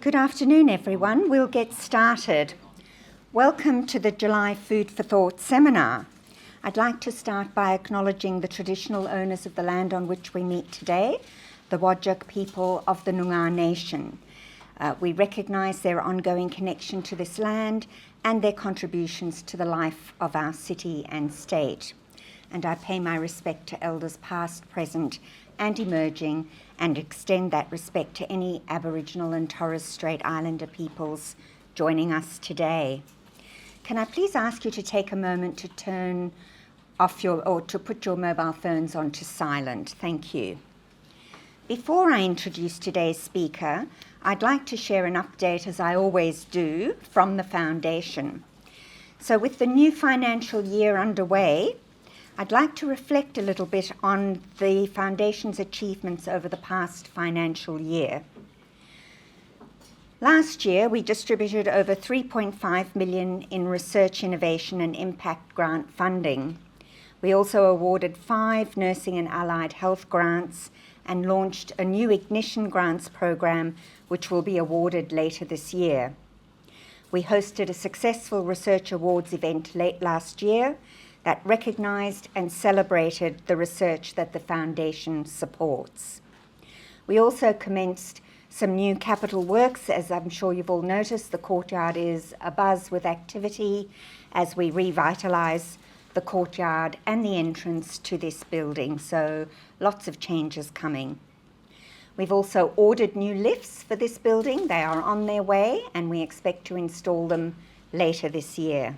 Good afternoon, everyone. We'll get started. Welcome to the July Food for Thought seminar. I'd like to start by acknowledging the traditional owners of the land on which we meet today, the Whadjuk people of the Noongar Nation. We recognise their ongoing connection to this land and their contributions to the life of our city and state. And I pay my respect to elders past, present and emerging, and extend that respect to any Aboriginal and Torres Strait Islander peoples joining us today. Can I please ask you to take a moment to turn off to put your mobile phones onto silent? Thank you. Before I introduce today's speaker, I'd like to share an update, as I always do, from the Foundation. So with the new financial year underway, I'd like to reflect a little bit on the Foundation's achievements over the past financial year. Last year, we distributed over $3.5 million in research, innovation and impact grant funding. We also awarded 5 nursing and allied health grants and launched a new Ignition Grants program, which will be awarded later this year. We hosted a successful Research Awards event late last year that recognised and celebrated the research that the Foundation supports. We also commenced some new capital works. As I'm sure you've all noticed, the courtyard is abuzz with activity as we revitalise the courtyard and the entrance to this building, so lots of changes coming. We've also ordered new lifts for this building. They are on their way and we expect to install them later this year.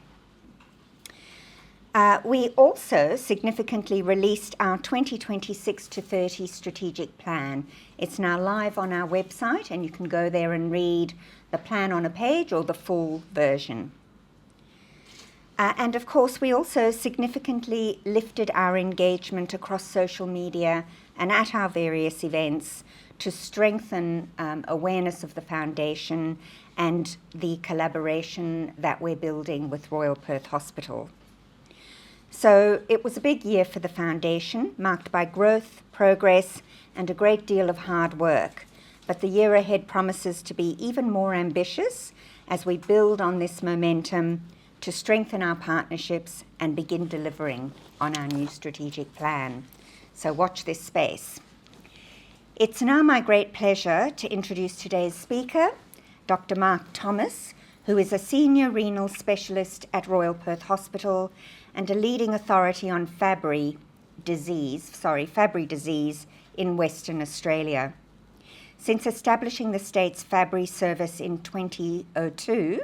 We also significantly released our 2026 to 30 strategic plan. It's now live on our website and you can go there and read the plan on a page or the full version. And of course, we also significantly lifted our engagement across social media and at our various events to strengthen awareness of the Foundation and the collaboration that we're building with Royal Perth Hospital. So it was a big year for the Foundation, marked by growth, progress, and a great deal of hard work. But the year ahead promises to be even more ambitious as we build on this momentum to strengthen our partnerships and begin delivering on our new strategic plan. So watch this space. It's now my great pleasure to introduce today's speaker, Dr. Mark Thomas, who is a senior renal specialist at Royal Perth Hospital and a leading authority on Fabry disease in Western Australia. Since establishing the state's Fabry service in 2002,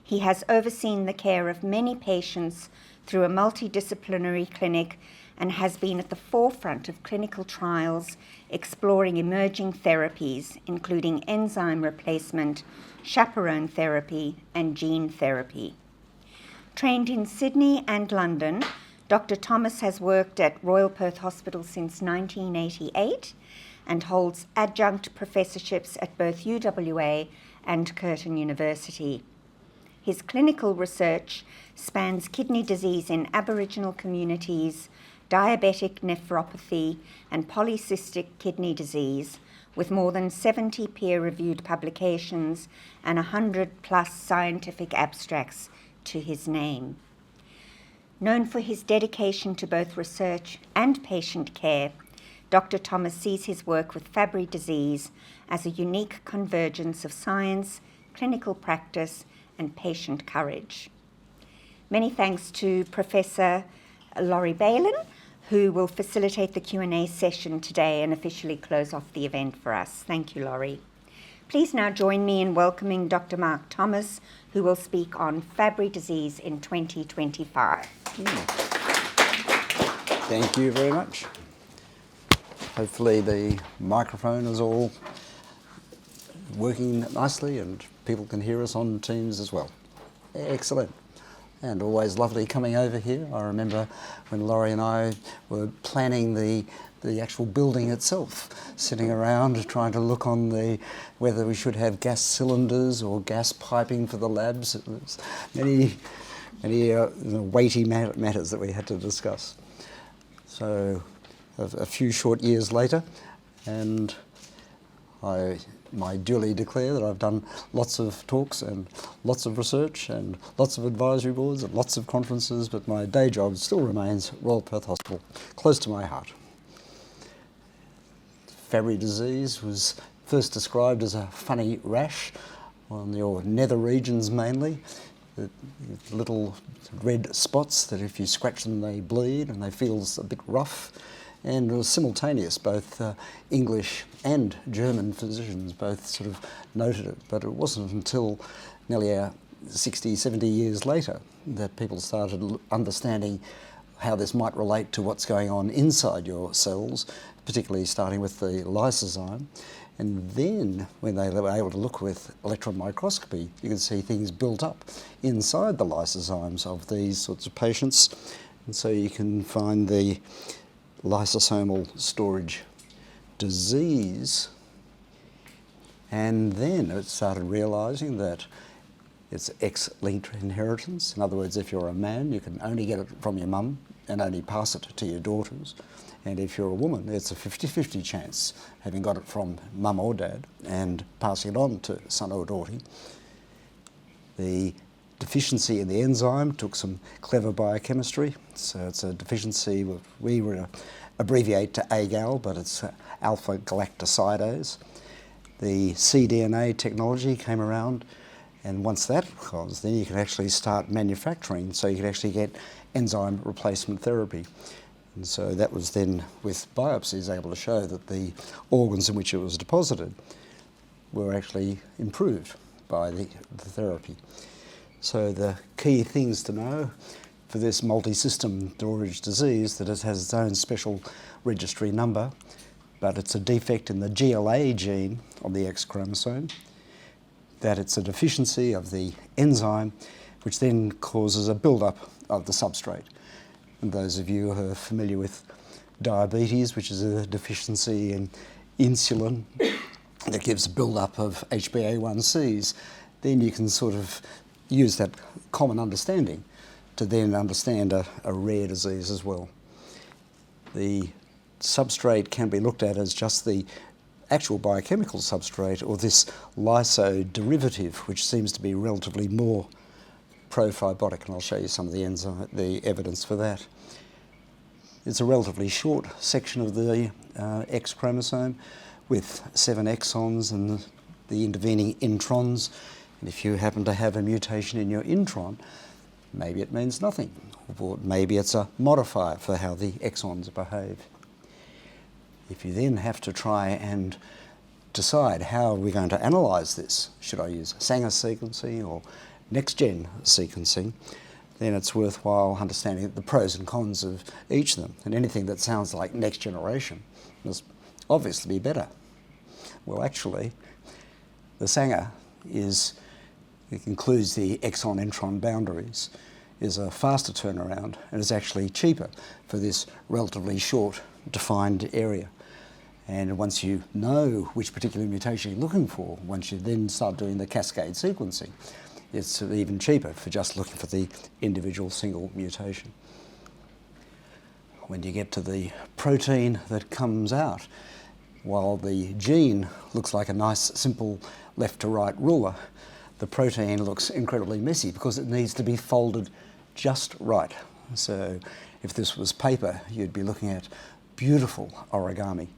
he has overseen the care of many patients through a multidisciplinary clinic and has been at the forefront of clinical trials exploring emerging therapies, including enzyme replacement, chaperone therapy, and gene therapy. Trained in Sydney and London, Dr. Thomas has worked at Royal Perth Hospital since 1988 and holds adjunct professorships at both UWA and Curtin University. His clinical research spans kidney disease in Aboriginal communities, diabetic nephropathy, and polycystic kidney disease, with more than 70 peer-reviewed publications and 100+ scientific abstracts to his name. Known for his dedication to both research and patient care, Dr. Thomas sees his work with Fabry disease as a unique convergence of science, clinical practice, and patient courage. Many thanks to Professor Laurie Balin, who will facilitate the Q&A session today and officially close off the event for us. Thank you, Laurie. Please now join me in welcoming Dr. Mark Thomas, who will speak on Fabry disease in 2025. Thank you very much. Hopefully the microphone is all working nicely and people can hear us on Teams as well. Excellent. And always lovely coming over here. I remember when Laurie and I were planning the actual building itself, sitting around trying to look on whether we should have gas cylinders or gas piping for the labs. It was many weighty matters that we had to discuss. So a few short years later, and I I duly declare that I've done lots of talks and lots of research and lots of advisory boards and lots of conferences, but my day job still remains Royal Perth Hospital, close to my heart. Fabry disease was first described as a funny rash on your nether regions mainly, little red spots that if you scratch them they bleed and they feel a bit rough. And it was simultaneous, both English and German physicians both sort of noted it, but it wasn't until nearly 60, 70 years later that people started understanding how this might relate to what's going on inside your cells, particularly starting with the lysozyme. And then when they were able to look with electron microscopy, you could see things built up inside the lysozymes of these sorts of patients. And so you can find the lysosomal storage disease, and then it started realising that it's X-linked inheritance. In other words, if you're a man, you can only get it from your mum and only pass it to your daughters. And if you're a woman, it's a 50-50 chance, having got it from mum or dad, and passing it on to son or daughter. The deficiency in the enzyme took some clever biochemistry. So it's a deficiency we abbreviate to AGAL, but it's alpha galactosidase. The cDNA technology came around, and once that was, then you can actually start manufacturing, so you can actually get enzyme replacement therapy. And so that was then, with biopsies, able to show that the organs in which it was deposited were actually improved by the therapy. So the key things to know for this multi-system storage disease, that it has its own special registry number, but it's a defect in the GLA gene on the X chromosome, that it's a deficiency of the enzyme, which then causes a build-up of the substrate. And those of you who are familiar with diabetes, which is a deficiency in insulin that gives a build-up of HbA1cs, then you can sort of use that common understanding to then understand a rare disease as well. The substrate can be looked at as just the actual biochemical substrate, or this lyso derivative, which seems to be relatively more pro-fibrotic, and I'll show you some of the evidence for that. It's a relatively short section of the X chromosome with 7 exons and the intervening introns. And if you happen to have a mutation in your intron, maybe it means nothing, or maybe it's a modifier for how the exons behave. If you then have to try and decide how are we going to analyse this, should I use Sanger sequencing or next-gen sequencing, then it's worthwhile understanding the pros and cons of each of them. And anything that sounds like next generation must obviously be better. Well, actually, the Sanger it includes the exon-intron boundaries, is a faster turnaround and is actually cheaper for this relatively short defined area. And once you know which particular mutation you're looking for, once you then start doing the cascade sequencing, it's even cheaper for just looking for the individual single mutation. When you get to the protein that comes out, while the gene looks like a nice simple left to right ruler, the protein looks incredibly messy because it needs to be folded just right. So if this was paper, you'd be looking at beautiful origami.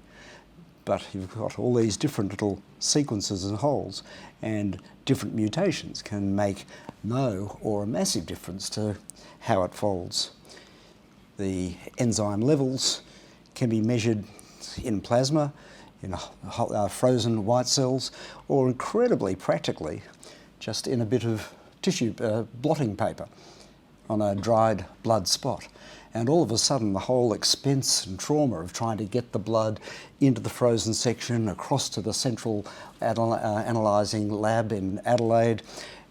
But you've got all these different little sequences and holes, and different mutations can make no or a massive difference to how it folds. The enzyme levels can be measured in plasma, in frozen white cells, or incredibly practically, just in a bit of tissue blotting paper on a dried blood spot. And all of a sudden, the whole expense and trauma of trying to get the blood into the frozen section, across to the central analysing lab in Adelaide,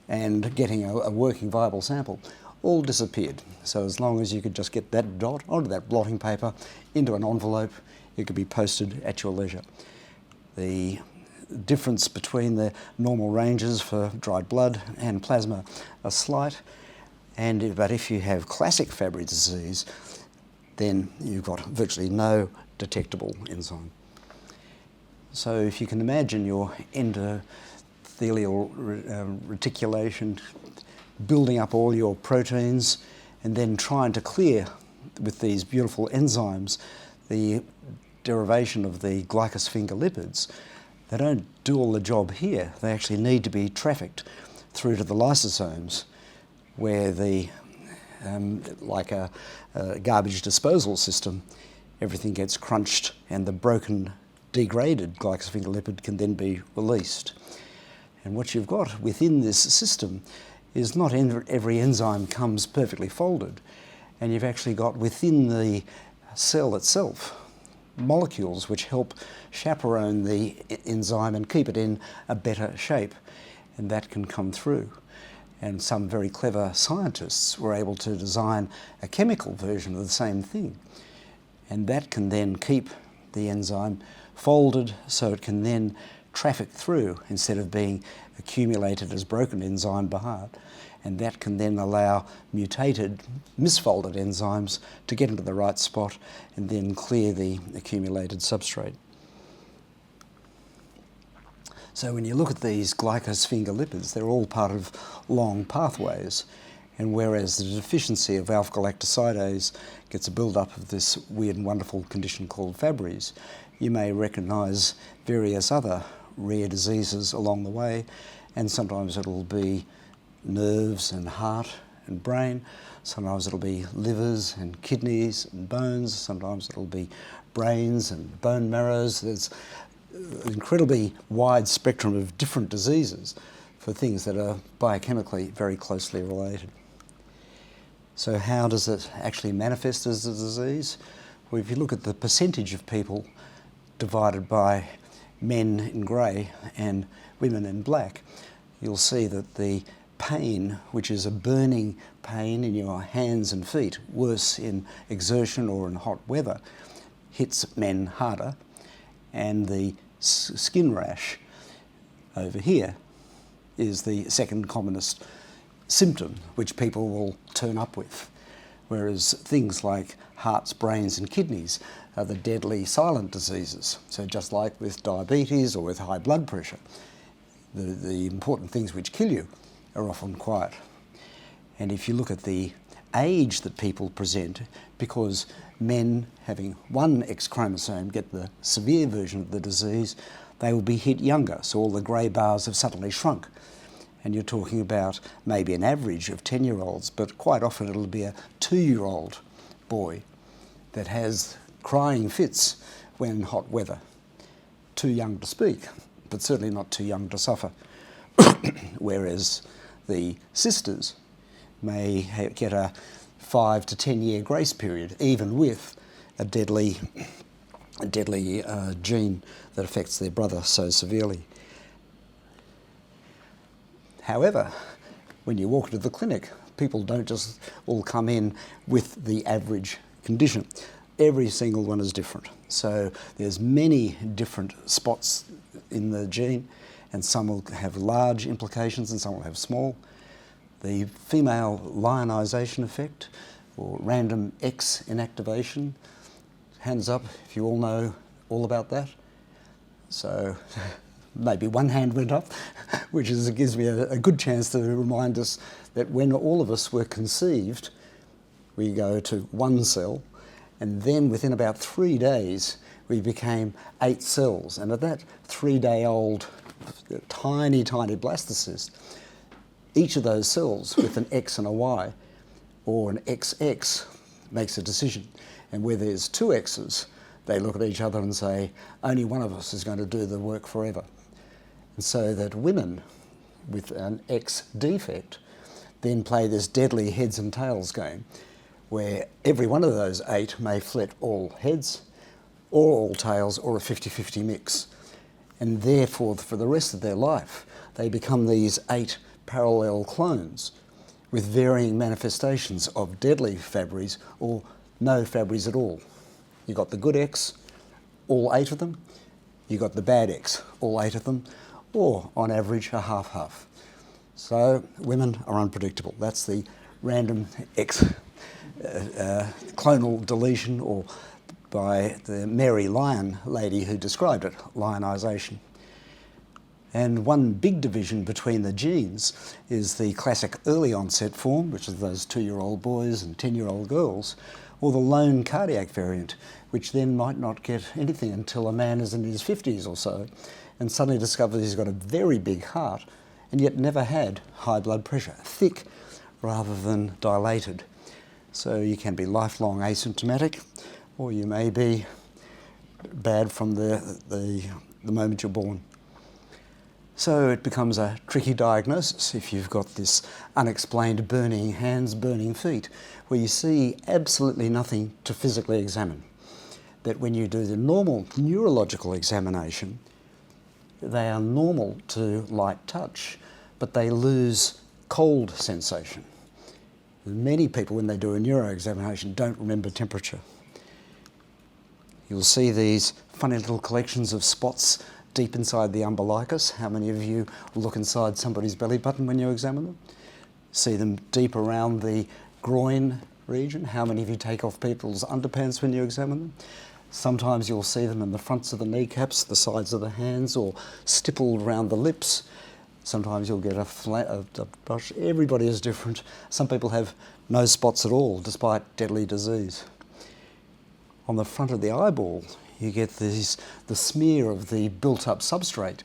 and getting a working viable sample, all disappeared. So as long as you could just get that dot onto that blotting paper, into an envelope, it could be posted at your leisure. The difference between the normal ranges for dried blood and plasma are slight. But if you have classic Fabry disease, then you've got virtually no detectable enzyme. So if you can imagine your endothelial reticulation building up all your proteins and then trying to clear with these beautiful enzymes the derivation of the glycosphingolipids, they don't do all the job here. They actually need to be trafficked through to the lysosomes, where the like a garbage disposal system, everything gets crunched and the broken, degraded glycosphingolipid can then be released. And what you've got within this system is not every enzyme comes perfectly folded, and you've actually got within the cell itself molecules which help chaperone the enzyme and keep it in a better shape, and that can come through. And some very clever scientists were able to design a chemical version of the same thing, and that can then keep the enzyme folded so it can then traffic through instead of being accumulated as broken enzyme behind, and that can then allow mutated, misfolded enzymes to get into the right spot and then clear the accumulated substrate. So when you look at these glycosphingolipids, they're all part of long pathways, and whereas the deficiency of alpha-galactosidase gets a build-up of this weird and wonderful condition called Fabry's, you may recognise various other rare diseases along the way, and sometimes it'll be nerves and heart and brain, sometimes it'll be livers and kidneys and bones, sometimes it'll be brains and bone marrows. There's an incredibly wide spectrum of different diseases for things that are biochemically very closely related. So how does it actually manifest as a disease? Well, if you look at the percentage of people divided by men in grey and women in black, you'll see that the pain, which is a burning pain in your hands and feet, worse in exertion or in hot weather, hits men harder, and the skin rash over here is the second commonest symptom which people will turn up with, whereas things like hearts, brains and kidneys are the deadly silent diseases. So just like with diabetes or with high blood pressure, the important things which kill you are often quiet. And if you look at the age that people present, because men having one X chromosome get the severe version of the disease, they will be hit younger, so all the grey bars have suddenly shrunk. And you're talking about maybe an average of 10-year-olds, but quite often it'll be a 2-year-old boy that has crying fits when in hot weather. Too young to speak, but certainly not too young to suffer. Whereas the sisters may get a 5 to 10 year grace period, even with a deadly gene that affects their brother so severely. However, when you walk into the clinic, people don't just all come in with the average condition. Every single one is different. So there's many different spots in the gene, and some will have large implications and some will have small. The female lionisation effect, or random X inactivation, hands up if you all know all about that. So maybe one hand went up, which gives me a good chance to remind us that when all of us were conceived, we go to one cell, and then within about 3 days, we became 8 cells. And at that 3-day-old tiny, tiny blastocyst, each of those cells with an X and a Y, or an XX, makes a decision. And where there's 2 X's, they look at each other and say, only one of us is going to do the work forever. And so that women with an X defect then play this deadly heads and tails game, where every one of those 8 may flit all heads, or all tails, or a 50-50 mix. And therefore, for the rest of their life, they become these 8 parallel clones with varying manifestations of deadly Fabry's or no Fabry's at all. You've got the good X, all 8 of them. You've got the bad X, all 8 of them, or on average a half-half. So women are unpredictable. That's the random X clonal deletion or by the Mary Lyon lady who described it, lionisation. And one big division between the genes is the classic early onset form, which is those 2-year-old boys and 10-year-old girls, or the lone cardiac variant, which then might not get anything until a man is in his 50s or so and suddenly discovers he's got a very big heart and yet never had high blood pressure, thick rather than dilated. So you can be lifelong asymptomatic, or you may be bad from the moment you're born. So it becomes a tricky diagnosis if you've got this unexplained burning hands, burning feet, where you see absolutely nothing to physically examine. That when you do the normal neurological examination, they are normal to light touch, but they lose cold sensation. Many people, when they do a neuro examination, don't remember temperature. You'll see these funny little collections of spots deep inside the umbilicus. How many of you look inside somebody's belly button when you examine them? See them deep around the groin region. How many of you take off people's underpants when you examine them? Sometimes you'll see them in the fronts of the kneecaps, the sides of the hands, or stippled around the lips. Sometimes you'll get a brush. Everybody is different. Some people have no spots at all, despite deadly disease. On the front of the eyeball, you get the smear of the built-up substrate.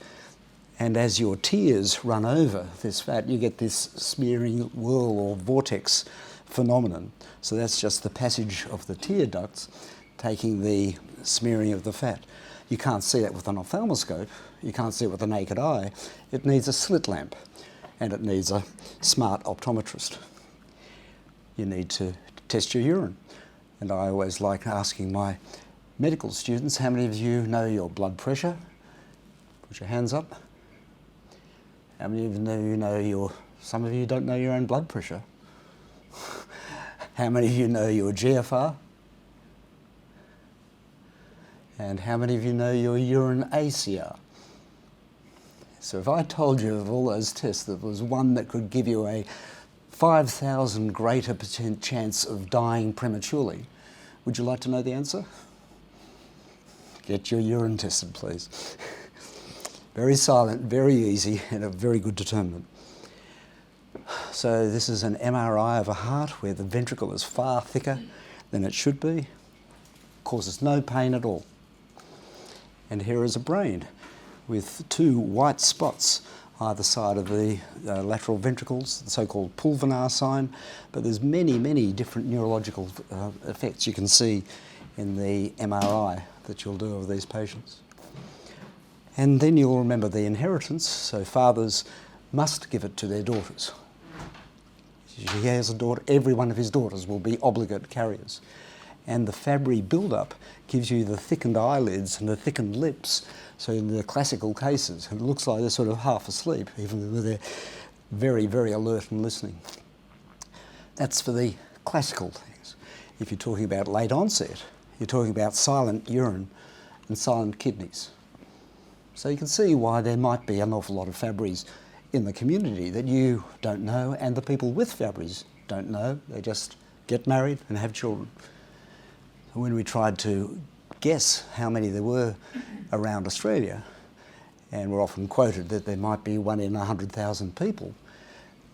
And as your tears run over this fat, you get this smearing whirl or vortex phenomenon. So that's just the passage of the tear ducts taking the smearing of the fat. You can't see that with an ophthalmoscope. You can't see it with the naked eye. It needs a slit lamp, and it needs a smart optometrist. You need to test your urine. And I always like asking my medical students, how many of you know your blood pressure? Put your hands up. How many of you know some of you don't know your own blood pressure? How many of you know your GFR? And how many of you know your urine ACR? So if I told you of all those tests, there was one that could give you a 5,000 greater % chance of dying prematurely, would you like to know the answer? Get your urine tested, please. Very silent, very easy, and a very good determinant. So this is an MRI of a heart where the ventricle is far thicker than it should be. Causes no pain at all. And here is a brain with 2 white spots either side of the lateral ventricles, the so-called pulvinar sign. But there's many, many different neurological effects you can see in the MRI that you'll do of these patients. And then you'll remember the inheritance. So fathers must give it to their daughters. If he has a daughter, every one of his daughters will be obligate carriers. And the Fabry build-up gives you the thickened eyelids and the thickened lips. So in the classical cases, it looks like they're sort of half asleep, even though they're very, very alert and listening. That's for the classical things. If you're talking about late onset, you're talking about silent urine and silent kidneys. So you can see why there might be an awful lot of Fabries in the community that you don't know, and the people with Fabries don't know. They just get married and have children. When we tried to guess how many there were around Australia, and we're often quoted that there might be 1 in 100,000 people,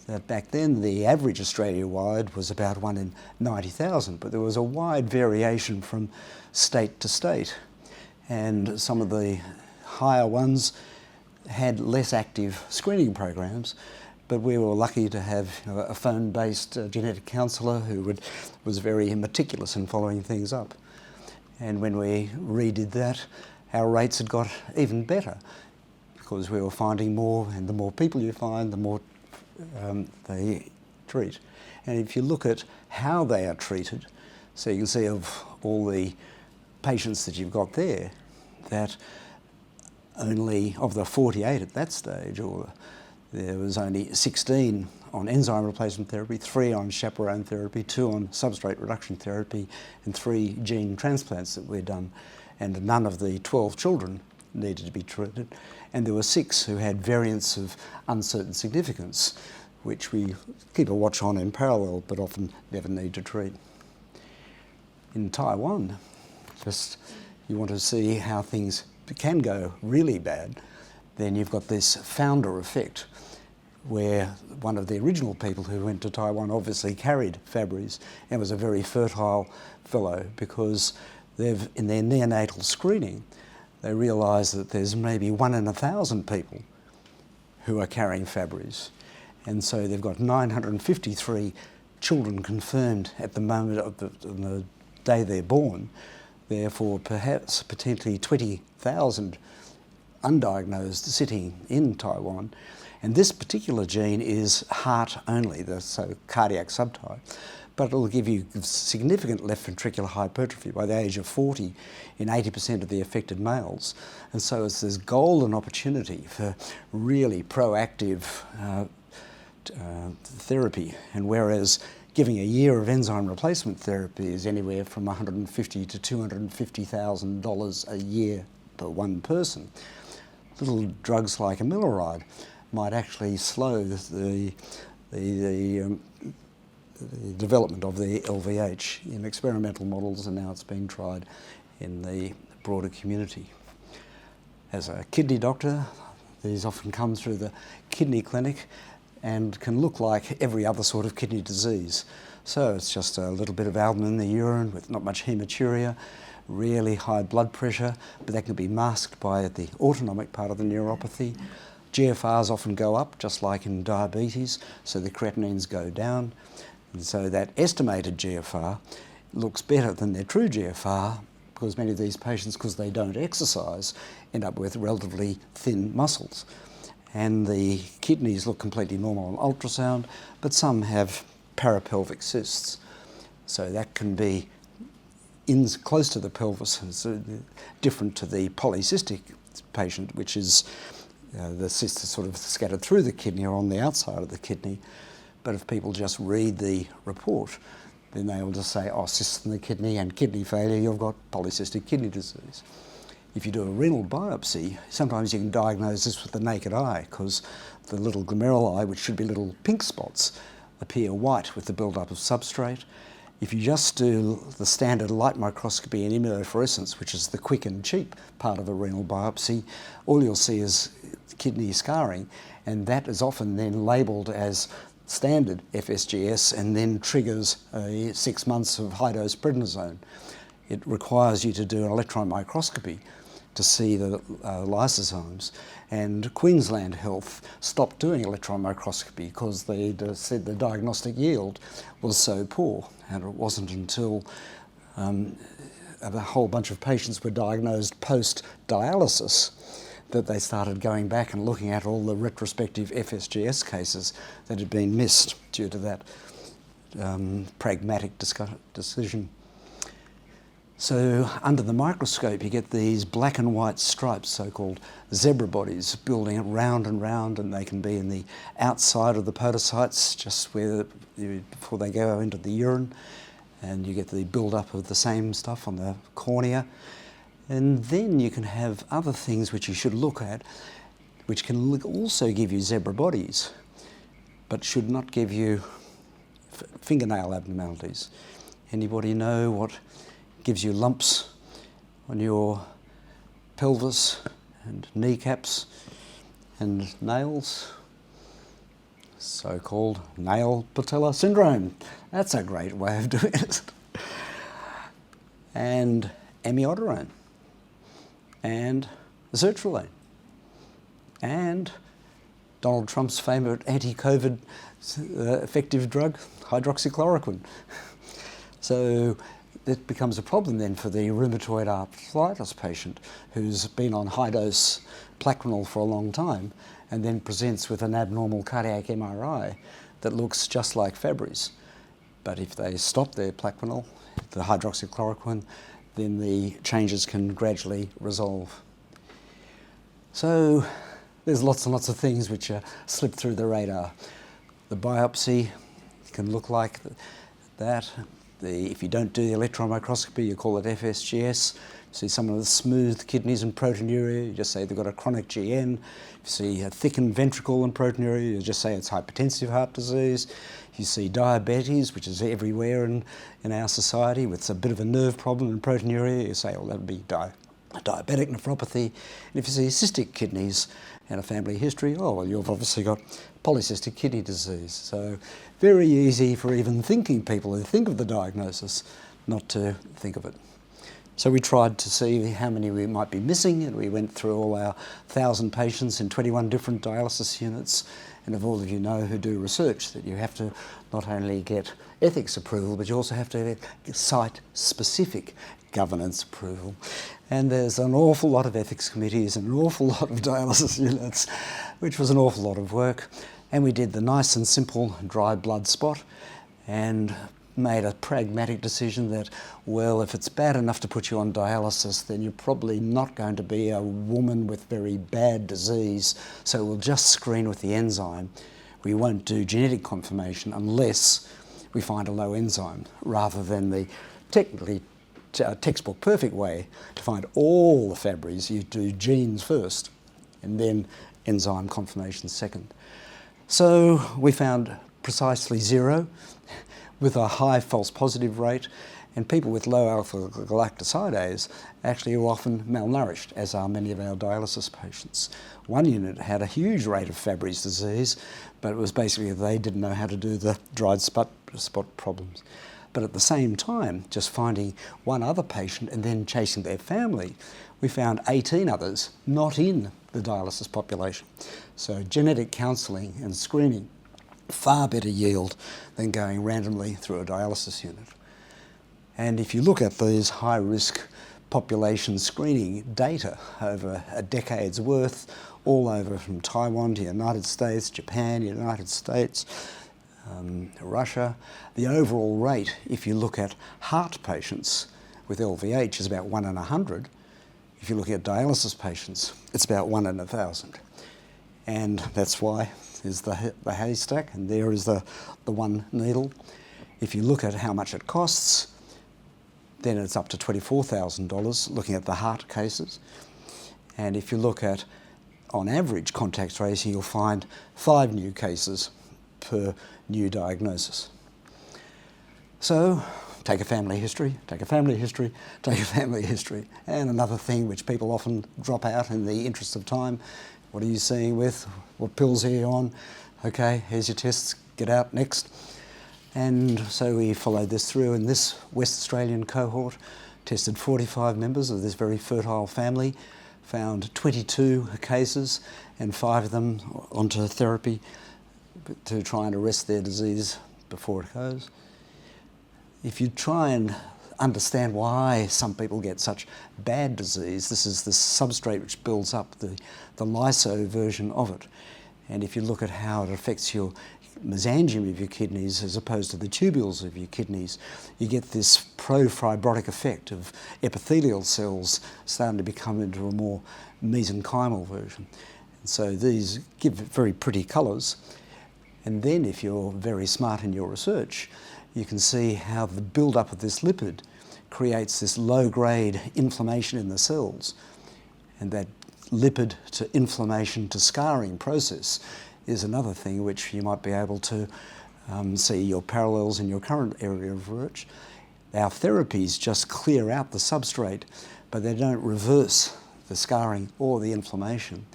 that back then the average Australia-wide was about 1 in 90,000, but there was a wide variation from state to state. And some of the higher ones had less active screening programs, but we were lucky to have a phone-based genetic counsellor who was very meticulous in following things up. And when we redid that, our rates had got even better because we were finding more, and the more people you find, the more they treat. And if you look at how they are treated, so you can see of all the patients that you've got there, that only of the 48 at that stage, or there was only 16 on enzyme replacement therapy, 3 on chaperone therapy, 2 on substrate reduction therapy, and 3 gene transplants that we'd done. And none of the 12 children needed to be treated. And there were 6 who had variants of uncertain significance, which we keep a watch on in parallel, but often never need to treat. In Taiwan, just you want to see how things can go really bad, then you've got this founder effect, where one of the original people who went to Taiwan obviously carried Fabry's and was a very fertile fellow, because they've, in their neonatal screening, they realise that there's maybe 1 in 1,000 people who are carrying Fabry's. And so they've got 953 children confirmed at the moment of the day they're born. Therefore, perhaps potentially 20,000 undiagnosed sitting in Taiwan. And this particular gene is heart only, so cardiac subtype, but it will give you significant left ventricular hypertrophy by the age of 40 in 80% of the affected males. And so it's this golden opportunity for really proactive therapy. And whereas giving a year of enzyme replacement therapy is anywhere from $150,000 to $250,000 a year per one person, little drugs like amiloride might actually slow the development of the LVH in experimental models, and now it's being tried in the broader community. As a kidney doctor, these often come through the kidney clinic and can look like every other sort of kidney disease. So it's just a little bit of albumin in the urine with not much hematuria, really high blood pressure, but that can be masked by the autonomic part of the neuropathy. GFRs often go up, just like in diabetes, so the creatinines go down. And so that estimated GFR looks better than their true GFR, because many of these patients, because they don't exercise, end up with relatively thin muscles. And the kidneys look completely normal on ultrasound, but some have parapelvic cysts. So that can be close to the pelvis, so different to the polycystic patient, which is the cysts are sort of scattered through the kidney or on the outside of the kidney. But if people just read the report, then they will just say, oh, cysts in the kidney and kidney failure, you've got polycystic kidney disease. If you do a renal biopsy, sometimes you can diagnose this with the naked eye, because the little glomeruli, which should be little pink spots, appear white with the build-up of substrate. If you just do the standard light microscopy and immunofluorescence, which is the quick and cheap part of a renal biopsy, all you'll see is kidney scarring, and that is often then labelled as standard FSGS and then triggers 6 months of high-dose prednisone. It requires you to do an electron microscopy to see the lysosomes, and Queensland Health stopped doing electron microscopy because they said the diagnostic yield was so poor, and it wasn't until a whole bunch of patients were diagnosed post-dialysis that they started going back and looking at all the retrospective FSGS cases that had been missed due to that pragmatic decision. So under the microscope you get these black and white stripes, so-called zebra bodies, building round and round, and they can be in the outside of the podocytes, just before they go into the urine, and you get the build-up of the same stuff on the cornea. And then you can have other things which you should look at, which can also give you zebra bodies, but should not give you fingernail abnormalities. Anybody know what gives you lumps on your pelvis and kneecaps and nails? So-called nail patella syndrome. That's a great way of doing it. And amiodarone, and sertraline, and Donald Trump's favourite anti-COVID effective drug, hydroxychloroquine. So it becomes a problem then for the rheumatoid arthritis patient who's been on high-dose Plaquenil for a long time and then presents with an abnormal cardiac MRI that looks just like Fabry's. But if they stop their Plaquenil, the hydroxychloroquine, then the changes can gradually resolve. So there's lots and lots of things which slip through the radar. The biopsy can look like that. If you don't do the electron microscopy, you call it FSGS. See someone with smooth kidneys and proteinuria, you just say they've got a chronic GN. If you see a thickened ventricle and proteinuria, you just say it's hypertensive heart disease. If you see diabetes, which is everywhere in our society, with a bit of a nerve problem and proteinuria, you say, well, that would be diabetic nephropathy. And if you see cystic kidneys and a family history, oh, well, you've obviously got polycystic kidney disease. So very easy for even thinking people who think of the diagnosis not to think of it. So we tried to see how many we might be missing, and we went through all our 1,000 patients in 21 different dialysis units. And if all of you know who do research, that you have to not only get ethics approval, but you also have to get site-specific governance approval. And there's an awful lot of ethics committees and an awful lot of dialysis units, which was an awful lot of work. And we did the nice and simple dry blood spot and made a pragmatic decision that, well, if it's bad enough to put you on dialysis, then you're probably not going to be a woman with very bad disease, so we'll just screen with the enzyme. We won't do genetic confirmation unless we find a low enzyme, rather than the technically textbook perfect way to find all the Fabrys. You do genes first and then enzyme confirmation second. So we found precisely 0 with a high false positive rate, and people with low alpha galactosidase actually are often malnourished, as are many of our dialysis patients. One unit had a huge rate of Fabry's disease, but it was basically they didn't know how to do the dried spot problems. But at the same time, just finding one other patient and then chasing their family, we found 18 others not in the dialysis population. So genetic counselling and screening, far better yield than going randomly through a dialysis unit. And if you look at these high-risk population screening data over a decade's worth, all over from Taiwan to the United States, Japan, United States, Russia, the overall rate, if you look at heart patients with LVH, is about 1 in 100. If you look at dialysis patients, it's about 1 in 1,000. And that's why is the haystack, and there is the one needle. If you look at how much it costs, then it's up to $24,000 looking at the heart cases. And if you look at, on average, contact tracing, you'll find 5 new cases per new diagnosis. So take a family history, take a family history, take a family history. And another thing which people often drop out in the interest of time, what are you seeing with? What pills are you on? Okay, here's your tests, get out, next. And so we followed this through, and this West Australian cohort tested 45 members of this very fertile family, found 22 cases and 5 of them onto therapy to try and arrest their disease before it goes. If you try and understand why some people get such bad disease, this is the substrate which builds up the lyso version of it. And if you look at how it affects your mesangium of your kidneys as opposed to the tubules of your kidneys, you get this pro-fibrotic effect of epithelial cells starting to become into a more mesenchymal version. And so these give very pretty colours. And then if you're very smart in your research, you can see how the build-up of this lipid creates this low-grade inflammation in the cells. And that lipid to inflammation to scarring process is another thing which you might be able to see your parallels in your current area of research. Our therapies just clear out the substrate, but they don't reverse the scarring or the inflammation.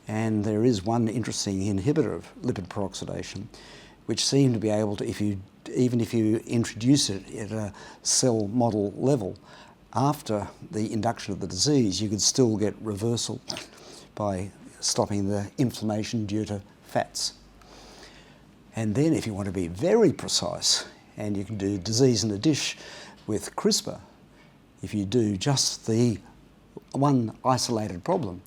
And there is one interesting inhibitor of lipid peroxidation, which seemed to be able to, even if you introduce it at a cell model level, after the induction of the disease, you could still get reversal by stopping the inflammation due to fats. And then if you want to be very precise, and you can do disease in a dish with CRISPR, if you do just the one isolated problem,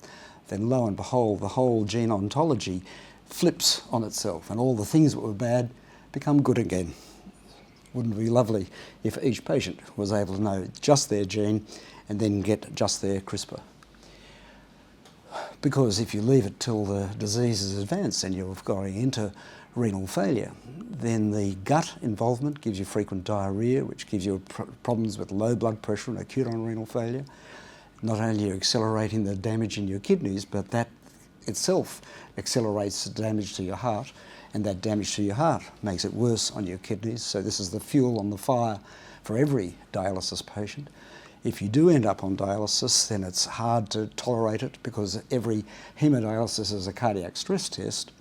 then lo and behold, the whole gene ontology flips on itself, and all the things that were bad become good again. Wouldn't it be lovely if each patient was able to know just their gene and then get just their CRISPR? Because if you leave it till the disease is advanced and you're going into renal failure, then the gut involvement gives you frequent diarrhoea, which gives you problems with low blood pressure and acute on renal failure. Not only are you accelerating the damage in your kidneys, but that itself accelerates the damage to your heart, and that damage to your heart makes it worse on your kidneys. So this is the fuel on the fire for every dialysis patient. If you do end up on dialysis, then it's hard to tolerate it, because every hemodialysis is a cardiac stress test,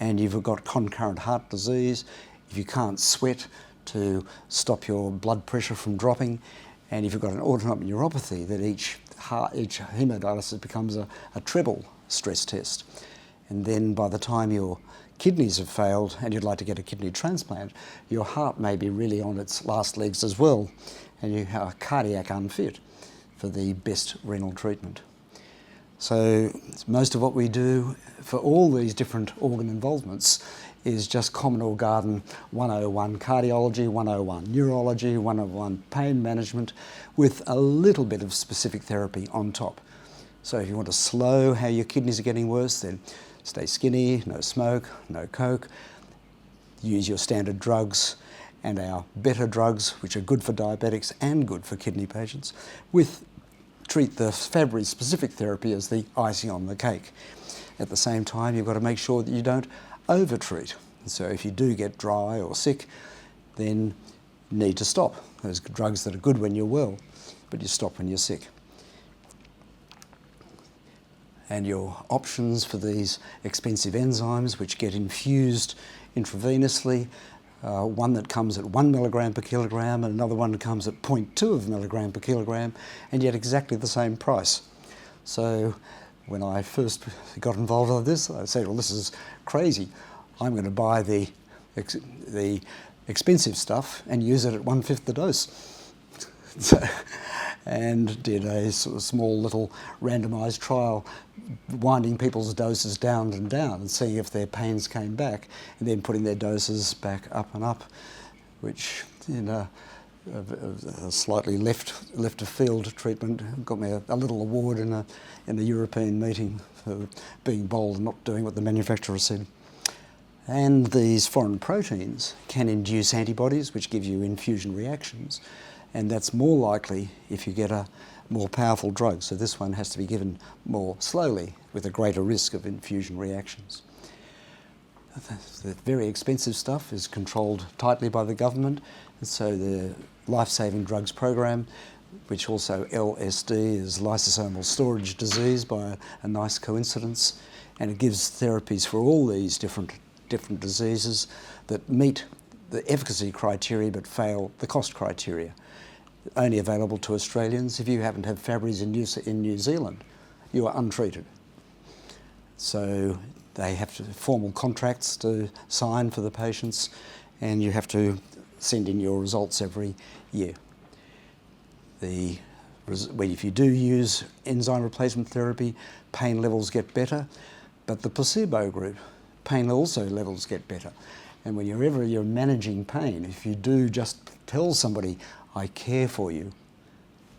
and you've got concurrent heart disease. If you can't sweat to stop your blood pressure from dropping, and if you've got an autonomic neuropathy, then each hemodialysis becomes a treble stress test. And then by the time your kidneys have failed and you'd like to get a kidney transplant, your heart may be really on its last legs as well, and you are cardiac unfit for the best renal treatment. So most of what we do for all these different organ involvements is just common or garden 101 cardiology, 101 neurology, 101 pain management, with a little bit of specific therapy on top. So if you want to slow how your kidneys are getting worse, then stay skinny, no smoke, no coke, use your standard drugs and our better drugs, which are good for diabetics and good for kidney patients, treat the Fabry specific therapy as the icing on the cake. At the same time, you've got to make sure that you don't over-treat. So if you do get dry or sick, then you need to stop. There's drugs that are good when you're well, but you stop when you're sick. And your options for these expensive enzymes, which get infused intravenously, one that comes at 1 milligram per kilogram and another one that comes at 0.2 of milligram per kilogram, and yet exactly the same price. So when I first got involved with this, I said, well, this is crazy. I'm going to buy the expensive stuff and use it at 1/5 the dose. And did a sort of small little randomised trial, winding people's doses down and down and seeing if their pains came back, and then putting their doses back up and up, which in a slightly left of field treatment got me a little award in the European meeting for being bold and not doing what the manufacturer said. And these foreign proteins can induce antibodies, which give you infusion reactions. And that's more likely if you get a more powerful drug. So this one has to be given more slowly with a greater risk of infusion reactions. The very expensive stuff is controlled tightly by the government. And so the life-saving drugs program, which also LSD is lysosomal storage disease by a nice coincidence, and it gives therapies for all these different diseases that meet the efficacy criteria but fail the cost criteria. Only available to Australians. If you happen to have Fabry's in New Zealand, you are untreated. So they have formal contracts to sign for the patients, and you have to send in your results every year. If you do use enzyme replacement therapy, pain levels get better, but the placebo group, pain levels get better. And whenever you're managing pain, if you do just tell somebody, I care for you,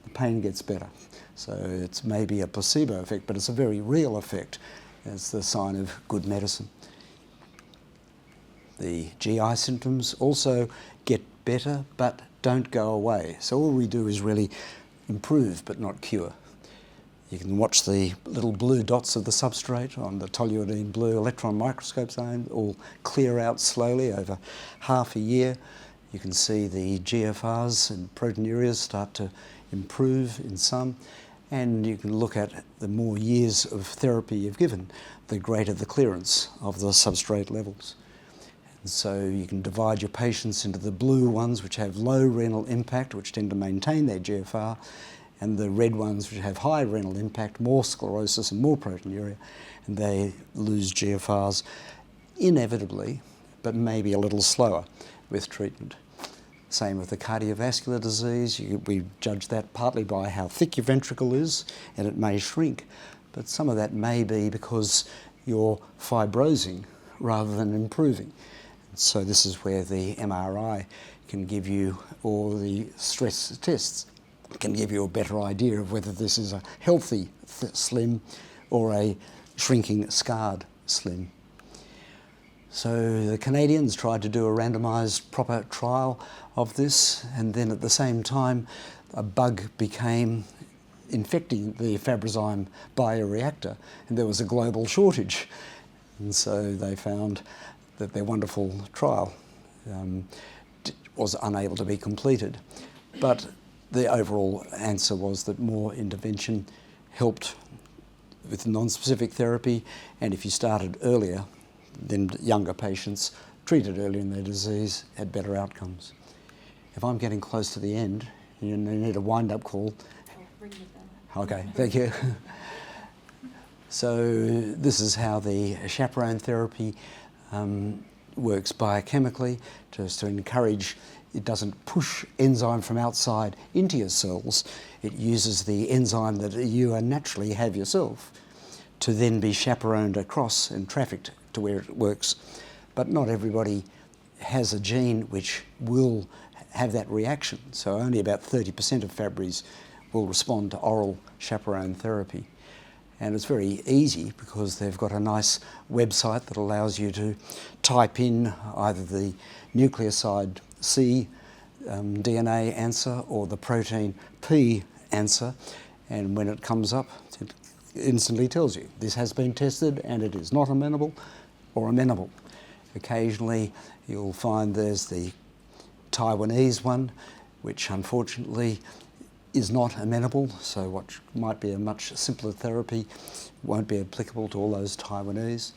the pain gets better. So it's maybe a placebo effect, but it's a very real effect. It's the sign of good medicine. The GI symptoms also get better, but don't go away. So all we do is really improve, but not cure. You can watch the little blue dots of the substrate on the toluidine blue electron microscope zone all clear out slowly over half a year. You can see the GFRs and proteinuриas start to improve in some, and you can look at the more years of therapy you've given, the greater the clearance of the substrate levels. And so you can divide your patients into the blue ones, which have low renal impact, which tend to maintain their GFR, and the red ones, which have high renal impact, more sclerosis and more proteinuria, and they lose GFRs inevitably, but maybe a little slower with treatment. Same with the cardiovascular disease. We judge that partly by how thick your ventricle is, and it may shrink, but some of that may be because you're fibrosing rather than improving. So this is where the MRI can give you, or the stress tests can give you a better idea of whether this is a healthy, slim, or a shrinking scarred slim. So the Canadians tried to do a randomised proper trial of this, and then at the same time a bug became infecting the Fabrazyme bioreactor, and there was a global shortage. And so they found that their wonderful trial was unable to be completed. But the overall answer was that more intervention helped with non-specific therapy, and if you started earlier, then younger patients treated earlier in their disease had better outcomes. If I'm getting close to the end, you need a wind-up call. Okay, thank you. So this is how the chaperone therapy works biochemically, just to encourage. It doesn't push enzyme from outside into your cells. It uses the enzyme that you naturally have yourself to then be chaperoned across and trafficked to where it works. But not everybody has a gene which will have that reaction. So only about 30% of Fabry's will respond to oral chaperone therapy. And it's very easy because they've got a nice website that allows you to type in either the nucleoside C DNA answer or the protein P answer, and when it comes up, it instantly tells you this has been tested and it is not amenable or amenable. Occasionally you'll find there's the Taiwanese one, which unfortunately is not amenable, so what might be a much simpler therapy won't be applicable to all those Taiwanese.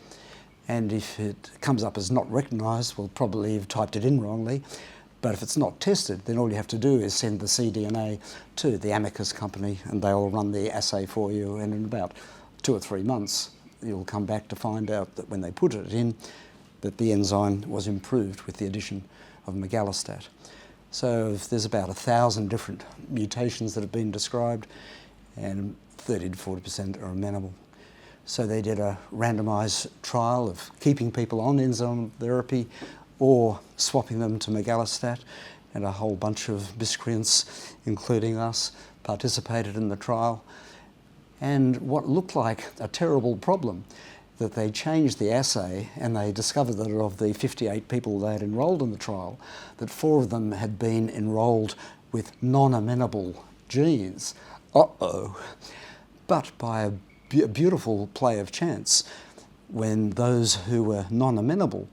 And if it comes up as not recognised, we'll probably have typed it in wrongly. But if it's not tested, then all you have to do is send the cDNA to the Amicus company and they'll run the assay for you, and in about 2 or 3 months you'll come back to find out that when they put it in, that the enzyme was improved with the addition of megalostat. So if there's about 1,000 different mutations that have been described, and 30 to 40% are amenable. So they did a randomised trial of keeping people on enzyme therapy or swapping them to megalostat, and a whole bunch of miscreants, including us, participated in the trial. And what looked like a terrible problem, that they changed the assay and they discovered that of the 58 people they had enrolled in the trial, that 4 of them had been enrolled with non-amenable genes. Uh-oh. But by a beautiful play of chance, when those who were non-amenable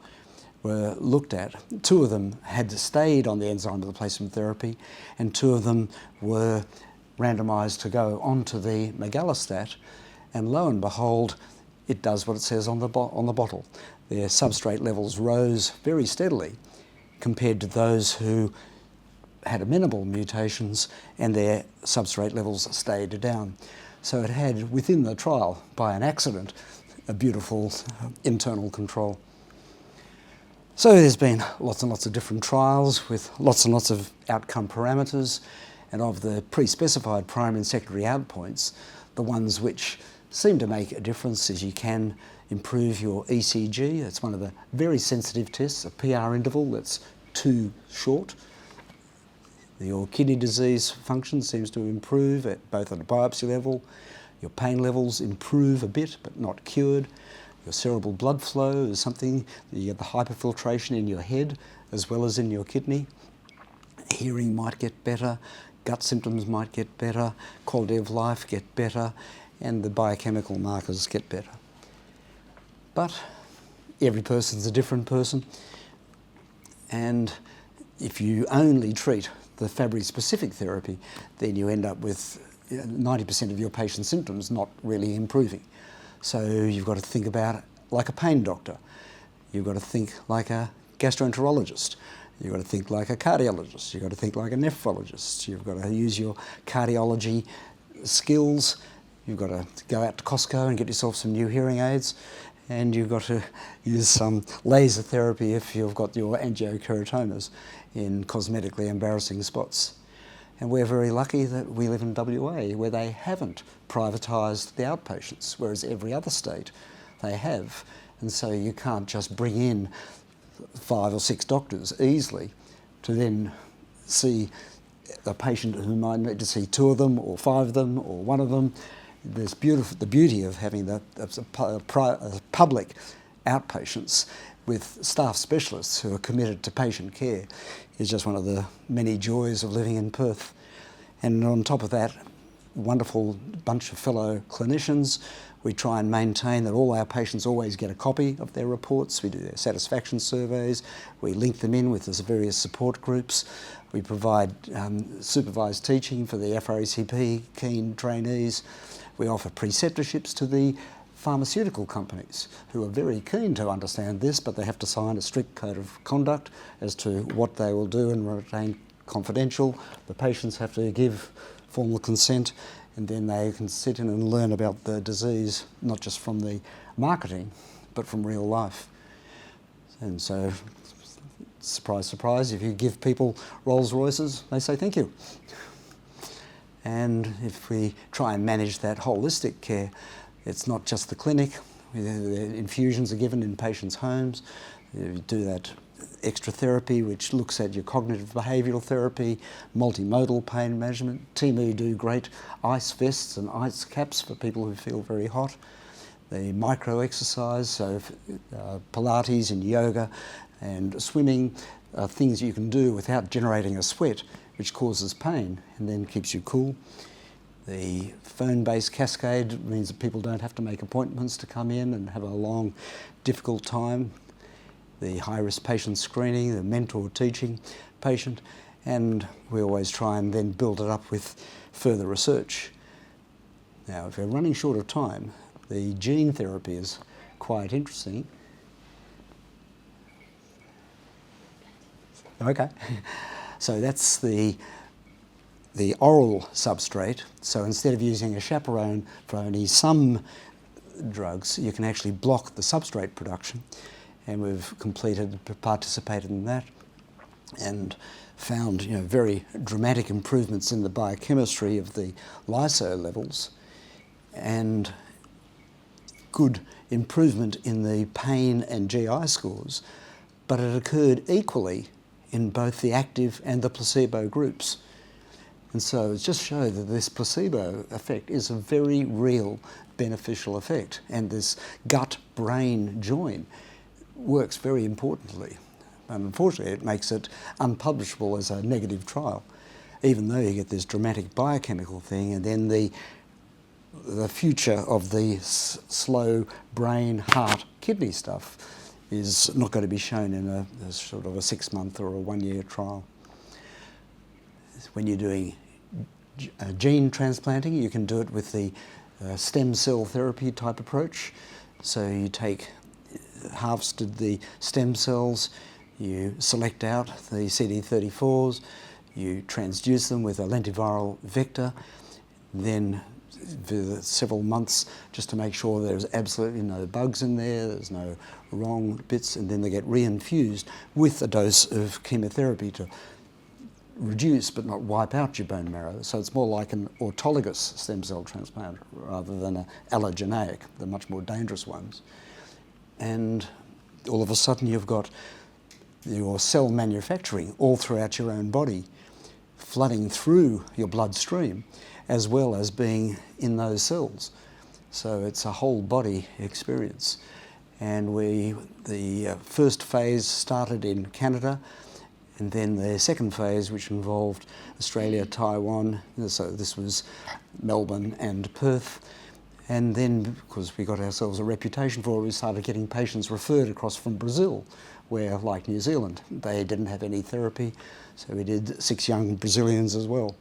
were looked at, 2 of them had stayed on the enzyme replacement therapy and 2 of them were randomised to go onto the megalostat, and lo and behold, it does what it says on the bottle. Their substrate levels rose very steadily compared to those who had amenable mutations, and their substrate levels stayed down. So it had, within the trial, by an accident, a beautiful internal control. So there's been lots and lots of different trials with lots and lots of outcome parameters, and of the pre-specified primary and secondary endpoints, the ones which seem to make a difference is you can improve your ECG. It's one of the very sensitive tests, a PR interval that's too short. Your kidney disease function seems to improve both at a biopsy level. Your pain levels improve a bit, but not cured. Your cerebral blood flow is something, you get the hyperfiltration in your head as well as in your kidney. Hearing might get better, gut symptoms might get better, quality of life get better, and the biochemical markers get better. But every person's a different person, and if you only treat the Fabry-specific therapy, then you end up with 90% of your patient's symptoms not really improving. So you've got to think about it like a pain doctor. You've got to think like a gastroenterologist. You've got to think like a cardiologist. You've got to think like a nephrologist. You've got to use your cardiology skills. You've got to go out to Costco and get yourself some new hearing aids, and you've got to use some laser therapy if you've got your angiokeratomas in cosmetically embarrassing spots. And we're very lucky that we live in WA, where they haven't privatised the outpatients, whereas every other state they have. And so you can't just bring in 5 or 6 doctors easily to then see a patient who might need to see 2 of them or 5 of them or 1 of them. the beauty of having public outpatients with staff specialists who are committed to patient care is just one of the many joys of living in Perth. And on top of that, wonderful bunch of fellow clinicians. We try and maintain that all our patients always get a copy of their reports. We do their satisfaction surveys. We link them in with the various support groups. We provide supervised teaching for the FRACP keen trainees. We offer preceptorships to the pharmaceutical companies who are very keen to understand this, but they have to sign a strict code of conduct as to what they will do and retain confidential. The patients have to give formal consent, and then they can sit in and learn about the disease, not just from the marketing, but from real life. And so, surprise, surprise, if you give people Rolls Royces, they say thank you. And if we try and manage that holistic care, it's not just the clinic. The infusions are given in patients' homes. You do that extra therapy, which looks at your cognitive behavioural therapy, multimodal pain management. Timu do great ice vests and ice caps for people who feel very hot. The micro exercise, so Pilates and yoga and swimming are things you can do without generating a sweat, which causes pain and then keeps you cool. The phone-based cascade means that people don't have to make appointments to come in and have a long, difficult time. The high-risk patient screening, the mentor teaching patient, and we always try and then build it up with further research. Now, if we're running short of time, the gene therapy is quite interesting. Okay, so that's the oral substrate. So instead of using a chaperone for only some drugs, you can actually block the substrate production. And we've participated in that and found very dramatic improvements in the biochemistry of the lyso levels and good improvement in the pain and GI scores, but it occurred equally in both the active and the placebo groups. And so it just showed that this placebo effect is a very real beneficial effect, and this gut-brain join works very importantly. And unfortunately, it makes it unpublishable as a negative trial, even though you get this dramatic biochemical thing, and then the future of the slow brain, heart, kidney stuff is not going to be shown in a sort of a 6-month or a 1-year trial. When you're doing gene transplanting, you can do it with the stem cell therapy type approach. So you harvested the stem cells, you select out the CD34s, you transduce them with a lentiviral vector, then for several months just to make sure there's absolutely no bugs in there's no wrong bits, and then they get reinfused with a dose of chemotherapy to reduce but not wipe out your bone marrow. So it's more like an autologous stem cell transplant rather than an allogeneic, the much more dangerous ones. And all of a sudden you've got your cell manufacturing all throughout your own body, flooding through your bloodstream as well as being in those cells. So it's a whole body experience. And the first phase started in Canada, and then the second phase, which involved Australia, Taiwan, so this was Melbourne and Perth. And then, because we got ourselves a reputation for it, we started getting patients referred across from Brazil, where, like New Zealand, they didn't have any therapy. So we did 6 young Brazilians as well.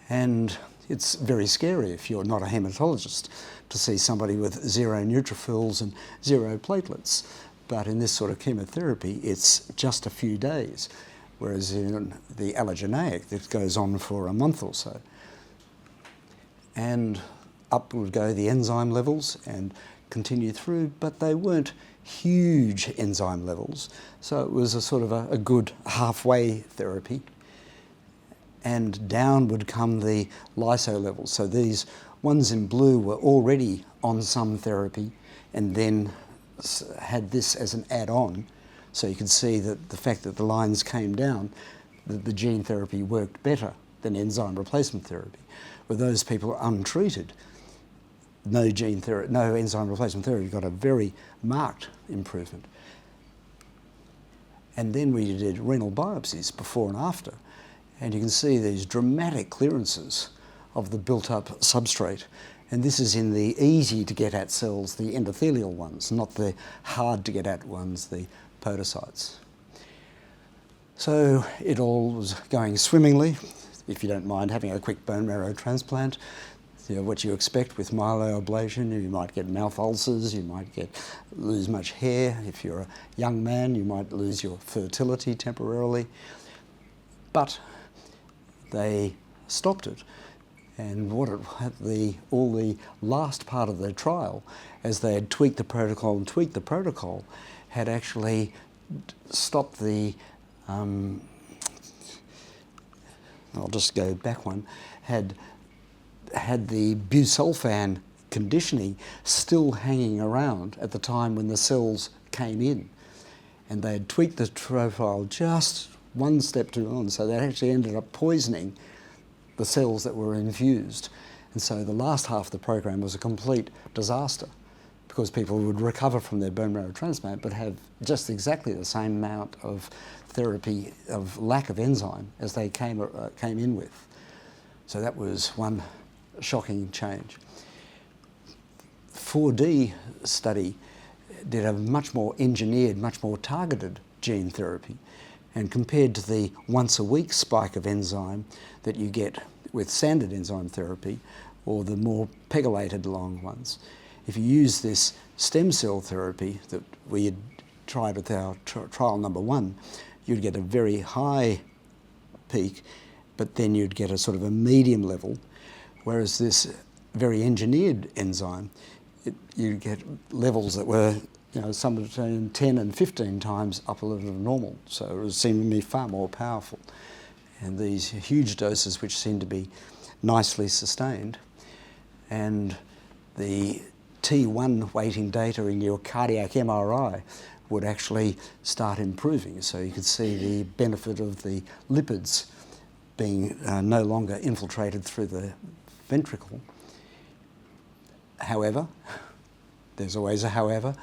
And it's very scary if you're not a haematologist to see somebody with 0 neutrophils and 0 platelets. But in this sort of chemotherapy, it's just a few days, whereas in the allogeneic, it goes on for a month or so. And up would go the enzyme levels and continue through, but they weren't huge enzyme levels. So it was a sort of a good halfway therapy. And down would come the lyso levels. So these ones in blue were already on some therapy and then had this as an add-on. So you could see that the fact that the lines came down, that the gene therapy worked better than enzyme replacement therapy. With those people untreated, no gene therapy, no enzyme replacement therapy, got a very marked improvement. And then we did renal biopsies before and after, and you can see these dramatic clearances of the built-up substrate. And this is in the easy to get at cells, the endothelial ones, not the hard to get at ones, the podocytes. So it all was going swimmingly. If you don't mind having a quick bone marrow transplant, you know, what you expect with myeloablation, you might get mouth ulcers, you might lose much hair. If you're a young man, you might lose your fertility temporarily. But they stopped it. And all the last part of the trial, as they had tweaked the protocol, had actually stopped the, I'll just go back one, had the busulfan conditioning still hanging around at the time when the cells came in. And they had tweaked the profile just one step too long, so they actually ended up poisoning the cells that were infused. And so the last half of the program was a complete disaster, because people would recover from their bone marrow transplant but have just exactly the same amount of therapy of lack of enzyme as they came in with. So that was one shocking change. 4D study did a much more engineered, much more targeted gene therapy, and compared to the once a week spike of enzyme that you get with standard enzyme therapy, or the more pegylated long ones, if you use this stem cell therapy that we had tried with our trial number 1, you'd get a very high peak, but then you'd get a sort of a medium level, whereas this very engineered enzyme, you get levels that were, you know, somewhere between 10 and 15 times upper level of normal. So it was seemingly far more powerful. And these huge doses which seemed to be nicely sustained. And the T1 weighting data in your cardiac MRI would actually start improving. So you could see the benefit of the lipids being no longer infiltrated through the ventricle. However, there's always a however,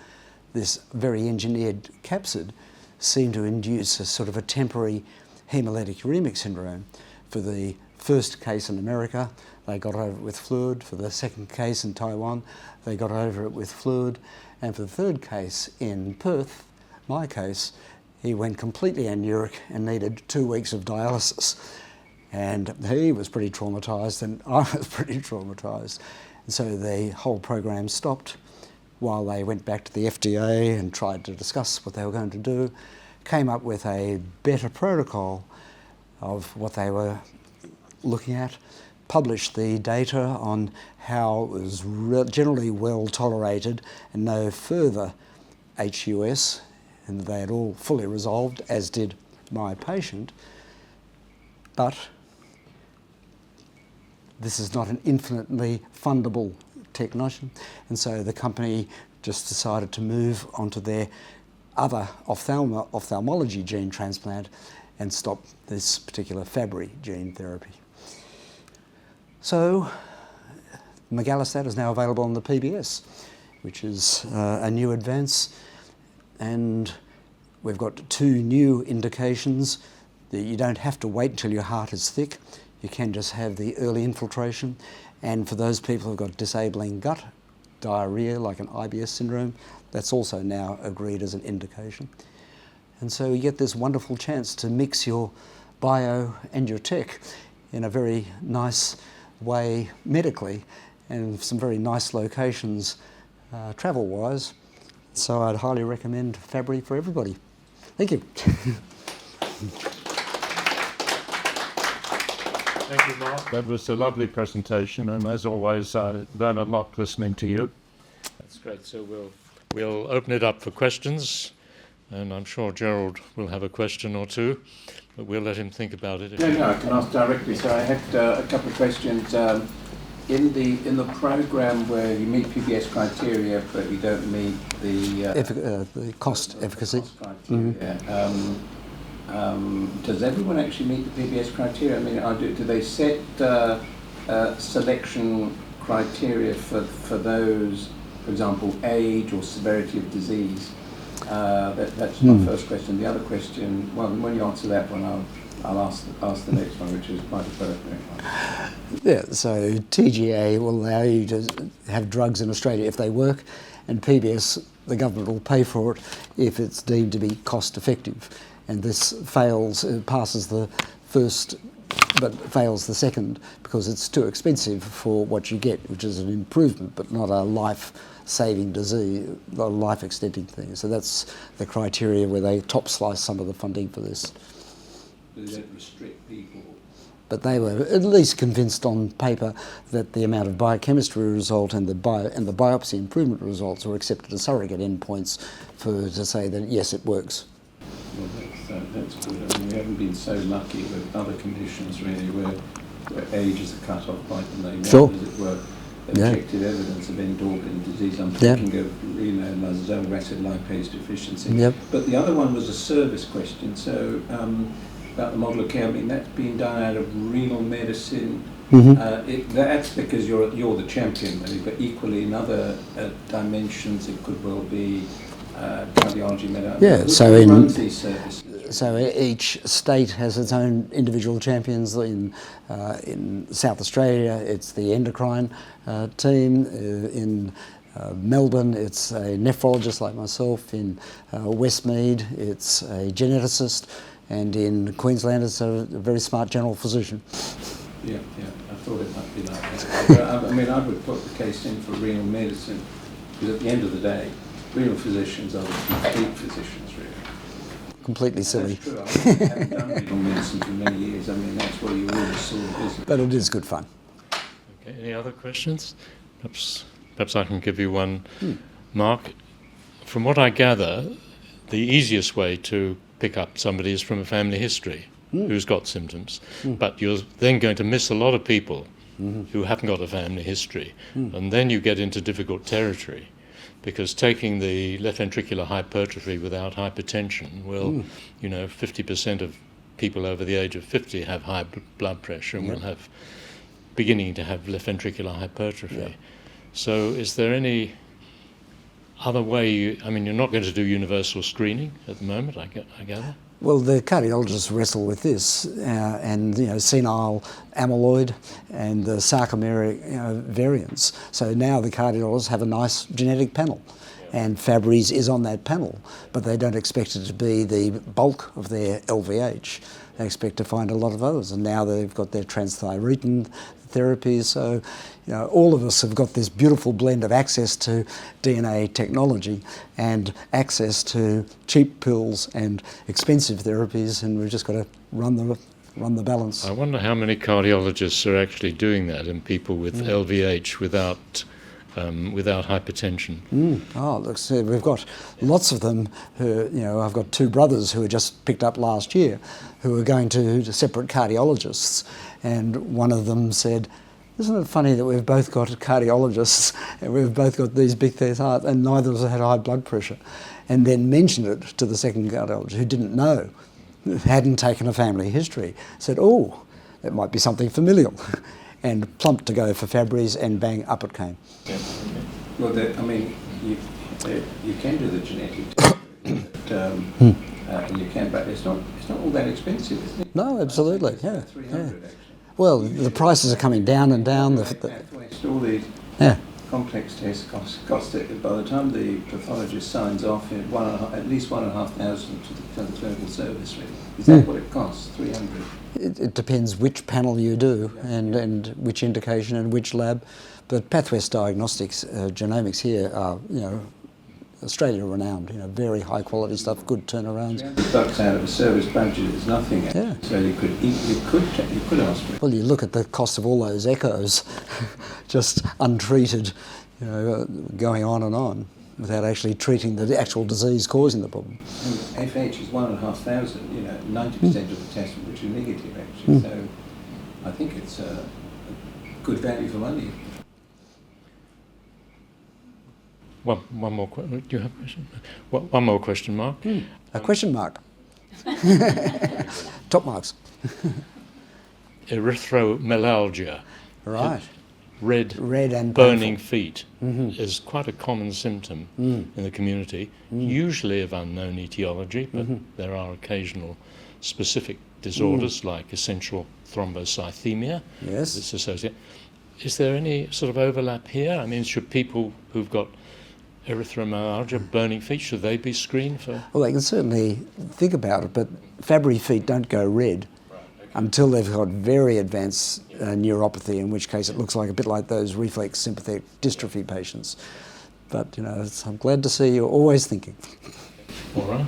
this very engineered capsid seemed to induce a sort of a temporary hemolytic uremic syndrome. For the first case in America, they got over it with fluid. For the second case in Taiwan, they got over it with fluid. And for the third case in Perth, my case, he went completely anuric and needed 2 weeks of dialysis. And he was pretty traumatised and I was pretty traumatised. And so the whole program stopped while they went back to the FDA and tried to discuss what they were going to do, came up with a better protocol of what they were looking at, published the data on how it was generally well tolerated and no further HUS, and they had all fully resolved, as did my patient. But this is not an infinitely fundable technology, and so the company just decided to move onto their other ophthalmology gene transplant and stop this particular Fabry gene therapy. So megalostat is now available on the PBS, which is a new advance, and we've got 2 new indications that you don't have to wait until your heart is thick. You can just have the early infiltration, and for those people who've got disabling gut diarrhea, like an IBS syndrome, that's also now agreed as an indication. And so you get this wonderful chance to mix your bio and your tech in a very nice way medically, and some very nice locations travel-wise. So I'd highly recommend Fabry for everybody. Thank you. Thank you, Mark. That was a lovely presentation, and as always, I learn a lot listening to you. That's great. So we'll open it up for questions, and I'm sure Gerald will have a question or two, but we'll let him think about it. No, I can ask directly. So I had a couple of questions. In the program where you meet PBS criteria, but you don't meet the cost efficacy. Criteria. Does everyone actually meet the PBS criteria? I mean, do they set selection criteria for those, for example, age or severity of disease? That's my first question. The other question, well, when you answer that one, I'll ask the next one, which is quite a pertinent one. Yeah, so TGA will allow you to have drugs in Australia if they work, and PBS, the government will pay for it if it's deemed to be cost effective. And this passes the first, but fails the second because it's too expensive for what you get, which is an improvement, but not a life-saving disease, a life-extending thing. So that's the criteria where they top slice some of the funding for this. They don't restrict people. But they were at least convinced on paper that the amount of biochemistry result and the biopsy improvement results were accepted as surrogate endpoints to say that yes, it works. Well, that's good. I mean, we haven't been so lucky with other conditions really where age is a cut-off point and they want, Sure. as it were, objective evidence of end-organ disease. I'm thinking of lysosomal acid lipase deficiency. Yep. But the other one was a service question. So about the model of care, I mean, that's been done out of renal medicine. That's because you're the champion, really, but equally in other dimensions it could well be cardiology, medicine. Yeah, Who runs these services? So each state has its own individual champions. In South Australia, it's the endocrine team. In Melbourne, it's a nephrologist like myself. In Westmead, it's a geneticist. And in Queensland, it's a very smart general physician. Yeah, I thought it might be like that. I mean, I would put the case in for renal medicine, because at the end of the day, renal physicians are the complete physicians, really. Completely silly. That's true. I haven't done renal medicine for many years. I mean, that's where you really saw the business. But it is good fun. Okay, any other questions? Perhaps I can give you one, Mark. From what I gather, the easiest way to pick up somebody is from a family history who's got symptoms. But you're then going to miss a lot of people who haven't got a family history. And then you get into difficult territory, because taking the left ventricular hypertrophy without hypertension will, 50% of people over the age of 50 have high blood pressure and will have beginning to have left ventricular hypertrophy. Yeah. So is there any other way you're not going to do universal screening at the moment, I gather? Well, the cardiologists wrestle with this, and senile amyloid and the sarcomeric variants. So now the cardiologists have a nice genetic panel, and Fabry's is on that panel, but they don't expect it to be the bulk of their LVH. They expect to find a lot of others, and now they've got their transthyretin therapies. So, all of us have got this beautiful blend of access to DNA technology and access to cheap pills and expensive therapies, and we've just got to run the balance. I wonder how many cardiologists are actually doing that in people with LVH without hypertension. Oh, look, so we've got lots of them who, I've got two brothers who were just picked up last year who are going to separate cardiologists, and one of them said, "Isn't it funny that we've both got cardiologists and we've both got these big hearts and neither of us had high blood pressure?" And then mentioned it to the second cardiologist who didn't know, hadn't taken a family history, said, "Oh, that might be something familial," and plumped to go for Fabry's, and bang, up it came. Yeah. Well, you can do the genetic testing, and you can, but it's not all that expensive, isn't it? No, absolutely, yeah. 300 actually. Well, the prices are coming down and down. All these complex tests cost it. By the time the pathologist signs off, at least $1,500 to the clinical service. Really, is that what it costs? 300. It depends which panel you do and which indication and which lab. But Pathwest Diagnostics, genomics here are, Australia renowned, very high quality stuff, good turnarounds. $300 out of a service budget is nothing. Yeah. So you could ask for it. Well, you look at the cost of all those echoes, just untreated, going on and on, without actually treating the actual disease causing the problem. And FH is 1,500. 90% of the tests which are negative actually. So I think it's a good value for money. One more question. Do you have a question? One more question, Mark. A question mark. Top marks. Erythromelalgia. Right. red and burning painful. feet is quite a common symptom in the community, usually of unknown etiology, but there are occasional specific disorders like essential thrombocythemia. Yes. It's associated. Is there any sort of overlap here? I mean, should people who've got erythromyalgia, burning feet, should they be screened for? Well, they can certainly think about it, but Fabry feet don't go red until they've got very advanced neuropathy, in which case it looks like a bit like those reflex sympathetic dystrophy patients. But, you know, I'm glad to see you're always thinking. All right.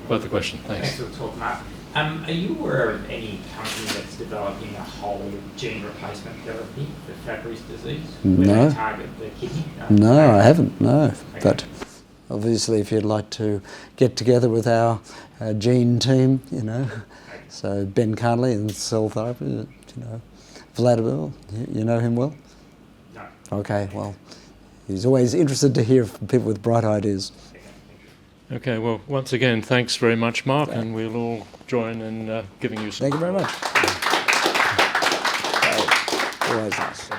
Further question, thanks. Thanks for the talk, Mark. Are you aware of any company that's developing a whole gene replacement therapy for Fabry's disease? Where No. they target the kidney? No, I haven't, no. Okay. But obviously if you'd like to get together with our gene team, you know, so Ben Carnley in cell therapy, you know, Vladimir, you know him well? No. Okay, well, he's always interested to hear from people with bright ideas. Okay, well, once again, thanks very much, Mark, and we'll all join in giving you some. Thank you very much. Always nice.